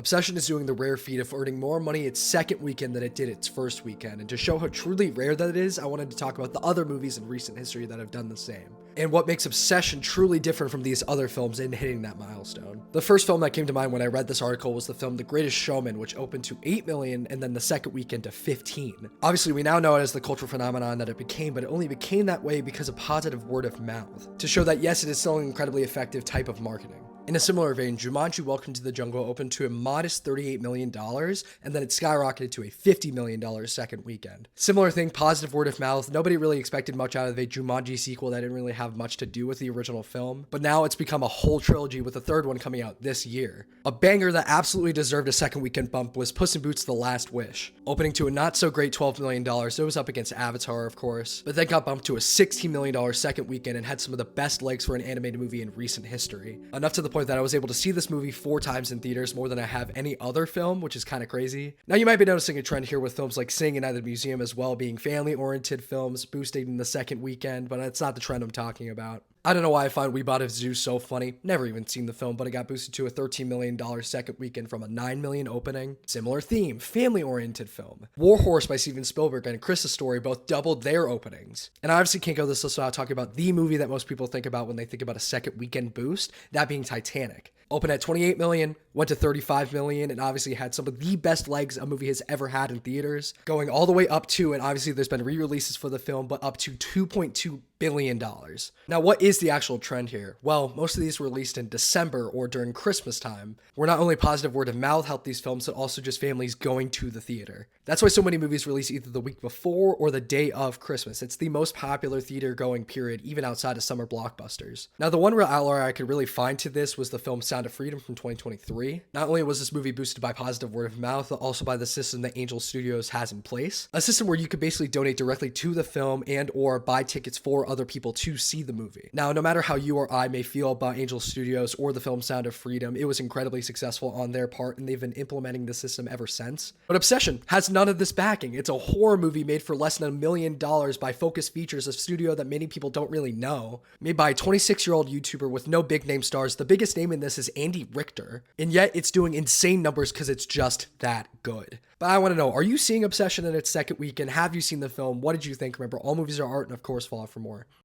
Obsession is doing the rare feat of earning more money its second weekend than it did its first weekend, and to show how truly rare that it is, I wanted to talk about the other movies in recent history that have done the same, and what makes Obsession truly different from these other films in hitting that milestone. The first film that came to mind when I read this article was the film The Greatest Showman, which opened to 8 million and then the second weekend to 15. Obviously, we now know it as the cultural phenomenon that it became, but it only became that way because of positive word of mouth, to show that yes, it is still an incredibly effective type of marketing. In a similar vein, Jumanji: Welcome to the Jungle opened to a modest $38 million, and then it skyrocketed to a $50 million second weekend. Similar thing, positive word of mouth. Nobody really expected much out of a Jumanji sequel that didn't really have much to do with the original film, but now it's become a whole trilogy with a third one coming out this year. A banger that absolutely deserved a second weekend bump was Puss in Boots: The Last Wish, opening to a not so great $12 million. It was up against Avatar, of course, but then got bumped to a $16 million second weekend and had some of the best legs for an animated movie in recent history. Enough to the point that I was able to see this movie 4 times in theaters, more than I have any other film, which is kind of crazy. Now, you might be noticing a trend here with films like Sing and Night at the Museum as well being family-oriented films, boosting in the second weekend, but that's not the trend I'm talking about. I don't know why I find We Bought a Zoo so funny. Never even seen the film, but it got boosted to a $13 million second weekend from a $9 million opening. Similar theme, family-oriented film. War Horse by Steven Spielberg and Christmas Story both doubled their openings. And I obviously can't go this list without talking about the movie that most people think about when they think about a second weekend boost, that being Titanic. Opened at 28 million, went to 35 million, and obviously had some of the best legs a movie has ever had in theaters, going all the way up to, and obviously there's been re-releases for the film, but up to $2.2 billion. Now, what is the actual trend here? Well, most of these were released in December or during Christmas time, where not only positive word of mouth helped these films, but also just families going to the theater. That's why so many movies release either the week before or the day of Christmas. It's the most popular theater-going period, even outside of summer blockbusters. Now, the one real outlier I could really find to this was the film Sound of Freedom from 2023. Not only was this movie boosted by positive word of mouth, but also by the system that Angel Studios has in place. A system where you could basically donate directly to the film and or buy tickets for other people to see the movie. Now, no matter how you or I may feel about Angel Studios or the film Sound of Freedom, it was incredibly successful on their part, and they've been implementing the system ever since. But Obsession has none of this backing. It's a horror movie made for less than $1 million by Focus Features, a studio that many people don't really know. Made by a 26-year-old YouTuber with no big name stars. The biggest name in this is Andy Richter, and yet it's doing insane numbers because it's just that good. But I want to know, are you seeing Obsession in its second weekend? Have you seen the film? What did you think? Remember, all movies are art, and of course, follow for more.